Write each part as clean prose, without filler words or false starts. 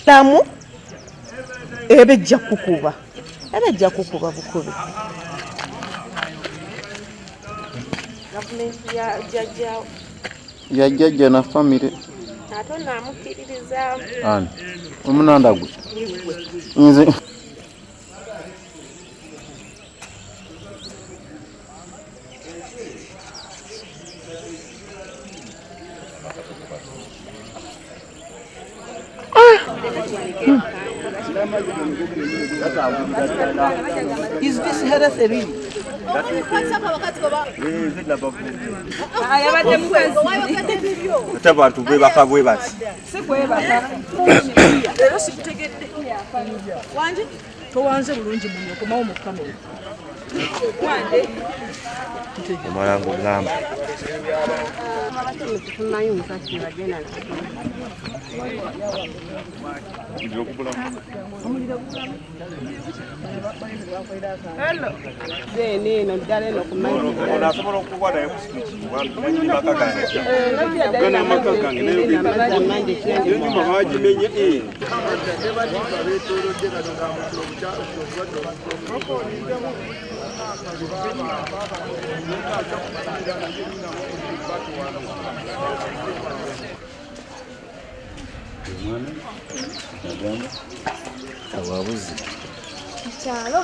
Lamu ebejja kukuba ebejja kukuba bukubi gavumenti ya jjajja na family ate naamukiririza ani omunanda gwe nze Is this health really? Abantu be bakabwe bati. Lero sikutegedde. Wanje towanze bulungi munyo komawo mu kamera. Wanje Omalango ngamba. Hello. Zeni no dale no kumanya. Ona somola okuwa naye ku speech. Wanyi makaka. Gana makaka ngene yo bita manje kyandi. Yo nyuma bajimenye Mwana agamba ababuzi Chalo.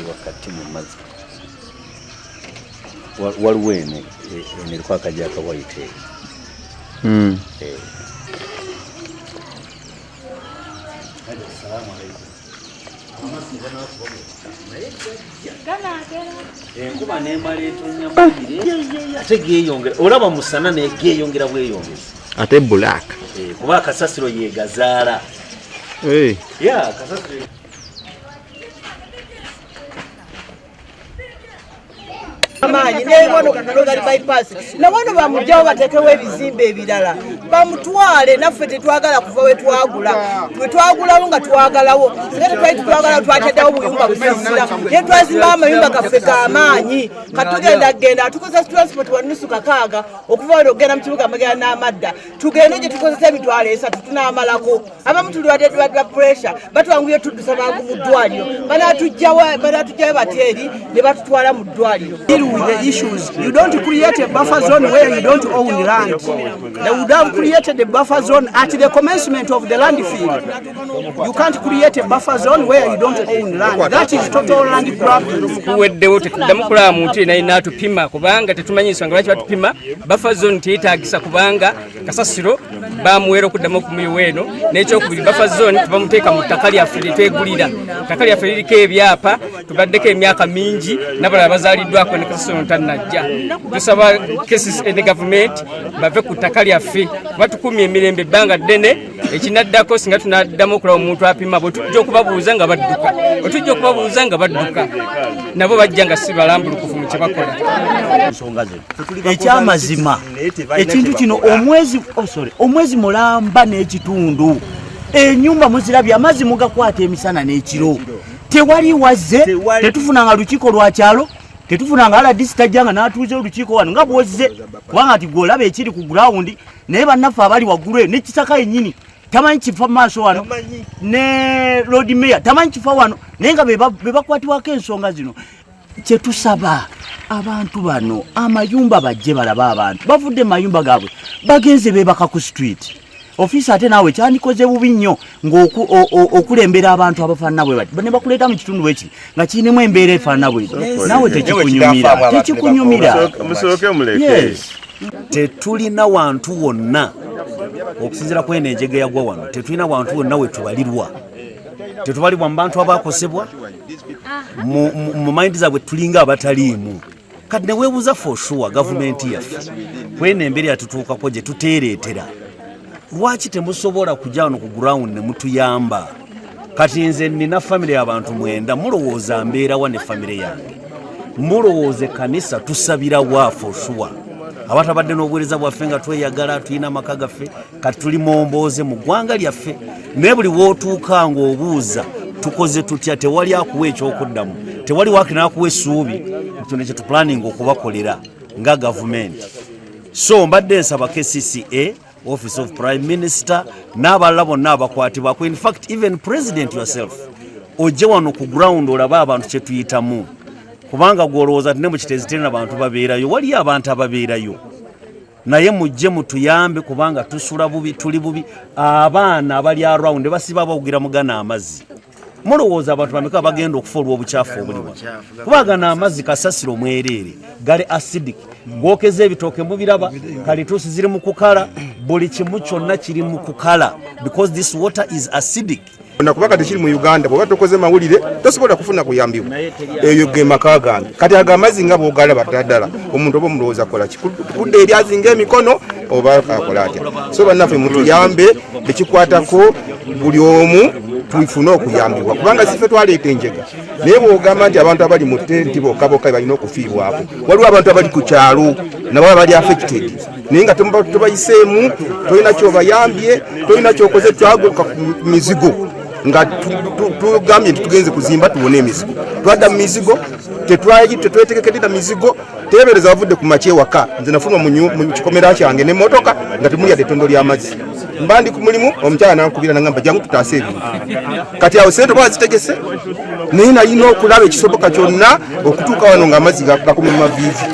wakati mu mazzi waliwo eno eriko akajja akawaite enkuba nemala etonya mubire ate geeyongera olaba musana naye geeyongera bweyongeza ate black kuba akasasiro yegazaala kasasiro Amanyi n'ebono kanalogali bypass nabono bamujjawo batekewo ebizimbe ebirala bamutwale naffe tetwagala kuva wetwagulawo nga twagalawo singa tetwali tutwagalawo twataddawo obuyumba busisira naye twazimbawo amayumba gaffe g'amaanyi katugenda atukozesa transport wanusu kakaaga okuva wano okugenda mu kibuga mugenda n'amadda tugende gye tukozesa emitwalo 3 tunaamalako abamu tulwadde lwa pressure batwanguye tuddusa bangu mu ddwaliro banaatujjawo bateeri ne batutwala mu ddwaliro. With the issues, you don't create a buffer zone where you don't own land. They would have created a buffer zone at the commencement of the land field. You can't create a buffer zone where you don't own land. That is total land grabbing. Kuweddewo tetuddamu kulaba muntu yenna alina atupima kubanga tetumanyi ensonga lwaki batupima. Buffer zone teyeetaagisa kubanga kasasiro bamuweera okuddamu okumuyiwa eno n'ekyokubiri buffer zone tubamuteeka mu ttaka lyaffe lye twegulira. Ettaka lyaffe liriko ebyapa tubaddeko emyaka mingi n'abalala bazaaliddwako ne kasasiro tannajja. Tusaba cases in the government bave ku ttaka lyaffe batukumye emirembe ebbanga ddene ekinaddako singa tunaddamu okulaba omuntu apima bwe tujja okubabuuza nga badduka nabo bajja nga si balambulukufu mu kye bakola. Ekyamazima ekintu kino omwezi mulamba n'ekitundu ennyumba muzirabye amazzi mugakwata emisana n'ekiro tewali wazze tetufunanga lukiiko lwa kyalo tetufunanga ala distajanga n'atuuza olukiiko wano nga bwozze kubanga ati gwolaba ekiri ku ground naye bannaffe abali waggulu n'ekisaka yennyini tamanyi kifa maaso wano ne Lord Mayor tamanyi kifa wano naye nga be bakwatibwako ensonga zino. Kyetusaba abantu bano amayumba bajje balaba abantu bavudde mu mayumba gaabwe bagenze beebaka ku street. Office ate naawe kyandikoze bubi nnyo ng'okulembera abantu abafaanana bwe bati ne bakuleeta mu kitundu ekiri nga kirinamu embeera efaanana bwe naawe tekikunyumira. Tetulina wantu wonna okusinziira ku eno enjege yagwa wano tetulina wantu wonna we tubalirwa. Tetubalibwa mu bantu abakosebwa mu mayindi zaabwe tulinga abataliimu. Kati ne weebuuza for sure gavumenti yaffe kweno embeera yatutuukako gye tuteereetera lwaki temusobola kujja wano ku ground ne mutuyamba? Kati nze nina famire y'abantu 9 mulowooza mbeerawa ne famire yange, mulowooze kanisa tusabira waafo sure abatabadde n'obuweereza bwaffe nga tweyagala tulina amaka gaffe kati tuli mombooze mu ggwanga lyaffe, naye buli wootuuka ng'obuuza tukoze tutya tewali akuwa ekyokuddamu, tewali waakina akuwa essuubi. Ekyo nekyo tupulaninga okubakolera nga gavumenti. So mbadde nsaba KCCA, Office of Prime Minister n'abalala bonna abakwatibwako, in fact even President yourself ojje wano ku ground olabe abantu kye tuyitamu, kubanga gwolowooza tine mu kitezi tena abantu babeerayo, waliyo abantu ababeerayo, naye mujje mutuyambe kubanga tusula bubi, tuli bubi. Abaana abali around basiba bawugira mugana amazzi, mulowooza abantu bameka bagenda okufuulwa obucaafu obuliwa, kubagana amazzi kasasiro mwereere gali acidic, gwokeza ebitooke mubiraba, kalituusi ziri mu kukala, buli kimu kyonna kiri mu kukala because this water is acidic. Nakubaka tekiri mu Uganda bw'oba tokoze mawulire tosobola kufuna kuyambibwa, eyo ge maka gange. Kati agamazi nga bw'ogalaba ddala omuntu oba omulowooza akola kikudde eri azinga emikono oba akola atya. So bannaffe mutuyambe ekikwatako buli omu tuyifune okuyambibwa, kubanga siffe twaleeta enjega naye bw'ogamba nti abantu abali mu tenti bokka balina okufiibwako, waliwo abantu abali ku kyalo nabo bali affected, naye nga tobayiseemu, tolina kyobayambye, tolina kyokoze, twaguka ku mizigo nga tugambye nti tugenze kuzimba tuwone emizigo, twadda mu mizigo tetwetegekedde na mizigo, tebereza bavudde ku makye waka, nze nafuluma mu kikomera kyange n'emmotoka nga temulya ettondo ly'amazzi, mbandi ku mulimu omukyala nankubira nagamba jangu tutaase ebintu. Kati awo sente bazitegese, naye nalina okulaba ekisoboka kyonna okutuuka wano ng'amazzi gakuma mu maviivi,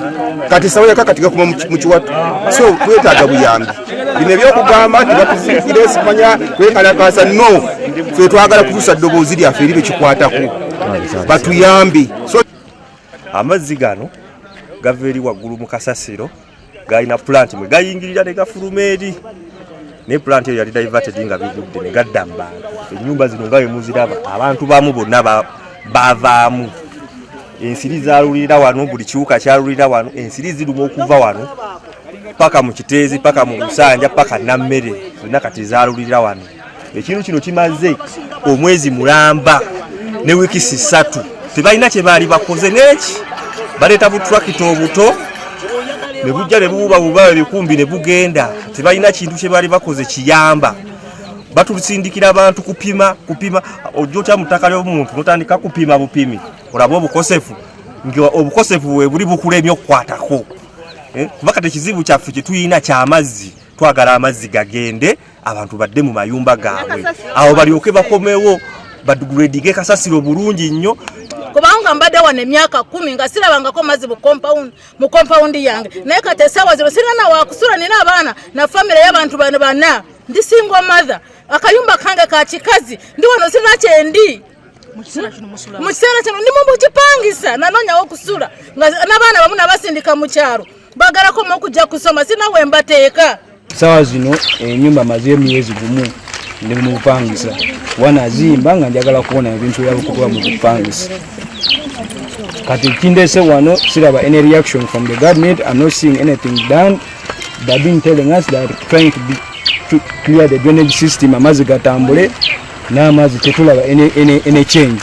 kati sawa yaka kati gakuma mu kiwatu. So twetaaga buyambi, bino ebyokugamba nti batuzikire simanya twekalakasa, no, ffe twagala kutuusa ddoboozi lyaffe eribe kikwatako, batuyambi. So amazzi gano gava eri waggulu mu kasasiro, galina plant mwe gayingirira ne gafuluma eri, ne plant eyo yali diverted nga bigudde ne gadda mu bantu. Ennyumba zino nga bwe muziraba abantu bamu bonna bavaamu, ensiri zaalulira wano, buli kiwuka kyalulira wano, ensiri ziruma okuva wano paka mu Kiteezi, paka mu Lusanja, paka Nammere, zonna kati zaalulira wano. Ekintu kino kimaze omwezi mulamba ne wiiki 3 tebalina kye baali bakoze, neki baleeta butrakita obuto ne bujja ne bububa ebikumbi ne bugenda, tebalina kintu kye baali bakoze kiyamba. Batusindikira abantu kupima ojjota mutaka ly'omuntu notandika kupima bupimi, olaba obukosefu obukosefu bwe buli bukulemye okukwatako. Kubanga tekizibu kyaffe kye tuyina ky'amazzi, twagala amazzi gagende abantu badde mu mayumba gaabwe, awo balyoke bakomewo badugradinge kasasiro bulungi nnyo. Kubanga mbadde wano emyaka 10 nga sirabangako mazzi mu compound yange, naye kati essaawa zino sirina na wakusula, nina abaana na famire y'abantu bana, ndi single mother, akayumba kange ka kikazi, ndi wano sirina kyendi mu kiseera kino ndi mu kipangisa nanonyawo okusula, nga n'abaana bamu nabasindika mu kyalo bagalako mu okujja kusoma, sirina we mbateeka. Sawa zino ennyumba maze emyezi gumu ndi mu bupangisa, wana azimba nga njagala kuwona ebintu byabukuba mu bupangisa. Kati kindese wano siraba any reaction from the government. I'm not seeing anything done. They've been telling us that trying to clear the drainage system, amazi gatambule na amazi tetulaba any change.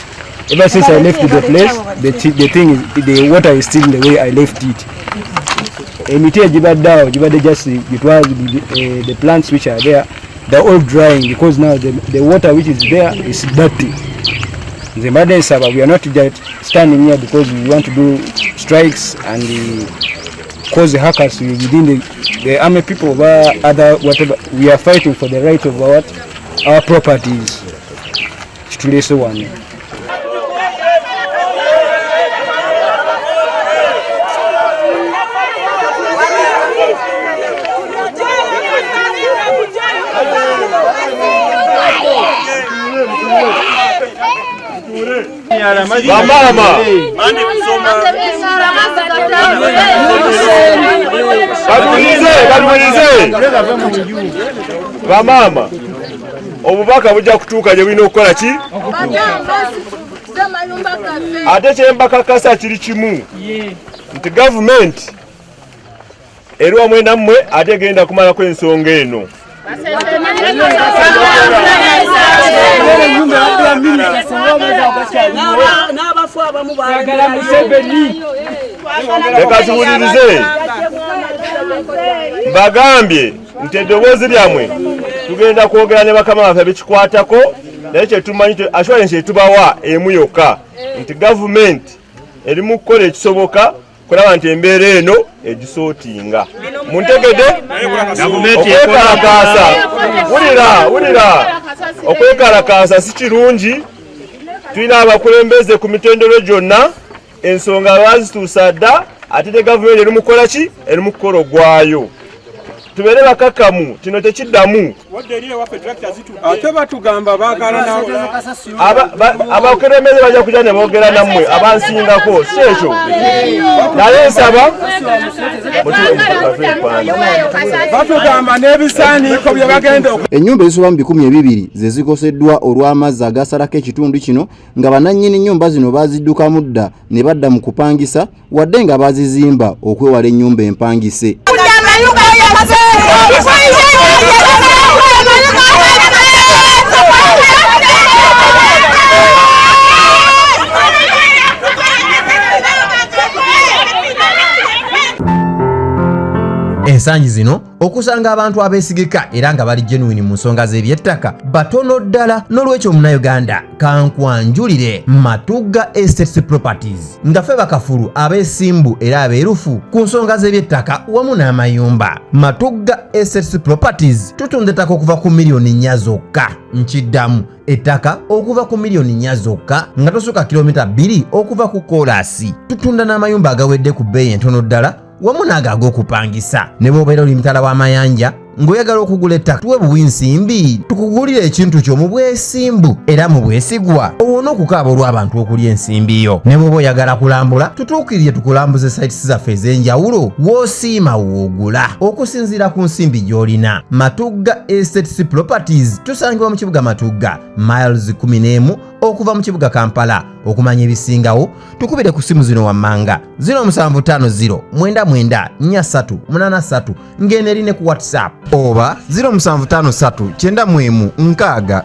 Ever since I left the place, the thing is the water is still the way I left it. Emiti ejibaddawo jibadde just the plants which are there, they're all drying because now the water which is there is dirty. The mbadde nsaba, we are not just standing here because we want to do strikes and cause hackers within the army people or other whatever. We are fighting for the right of our properties. Kitulese wano. Bamama bamama obubaka bujja kutuuka gye bulina okukola ki? Ate kyembakakasa kiri kimu nti gavumenti eri wamu nammwe ate egenda kumalako ensonga eno. Leka tuwulirize mbagambye nti eddoboozi lyammwe tugenda kwogera ne bakama baffe bekikwatako naye kyetumanyi assurance etubawa emu yokka nti gavumenti eri mu kukola ekisoboka kulaba nti embeera eno egisootinga muntegede okwekalakaasa wulira okwekalakaasa si kirungi tulina abakulembeze ku mitendero gyonna ensonga lwazituusa dda ate ne gavumenti eri mukola ki eri mu kukola ogwayo tubere bakakamu kino tekiddamu ate batugamba baagala abakulembeze bajja kujja ne boogera nammwe abansingako si ekyo naye nsaba batugamba n'ebisaaniiko bye bagenda ennyumba ezisoba mu 200 ze zikoseddwa olw'amazzi agasalako ekitundu kino nga bannannyini nnyumba zino baaziddukamu dda ne badda mu kupangisa wadde nga baazizimba okwewala ennyumba empangise. Ensangi zino okusanga abantu abeesigika era nga bali genuine mu nsonga z'ebyettaka batono ddala n'olwekyo Munnayuganda kankwanjulire Matugga Estates Properties nga ffe bakafulu abeesimbu era abeerufu ku nsonga z'ebyettaka wamu n'amayumba. Matugga Estates Properties tutunda ettaka okuva ku miliyoni 4 zokka. Nkiddamu ettaka okuva ku miliyoni 4 zokka nga tosuka kilomita 2 okuva ku koolasi. Tutunda n'amayumba agawedde ku bbeeyi entono ddala wamu n'ago okupangisa. Ne bw'obeera oli mutala w'amayanja ng'oyagala okugula ettaka tuwe buwinsimbi tukugulira ekintu kyo mu bwesimbu era mu bwesigwa owona okukaaba olw'abantu okulya ensimbi yo. Ne bw'oba oyagala kulambula tutuukirire tukulambuze sites zaffe ez'enjawulo w'osiima w'ogula okusinziira ku nsimbi gy'olina. Matugga Estates Properties tusangibwa mu kibuga Matugga miles 11 okuva mu kibuga Kampala. Okumanya ebisingawo tukubire ku simu zino wammanga 0750 99 43 ng'eno erine ku WhatsApp oba 0753 91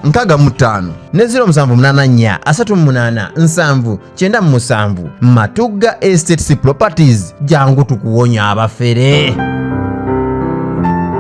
65 ne 0784 38 7 97. Matugga Estates Properties jangu tukuwonya abafere.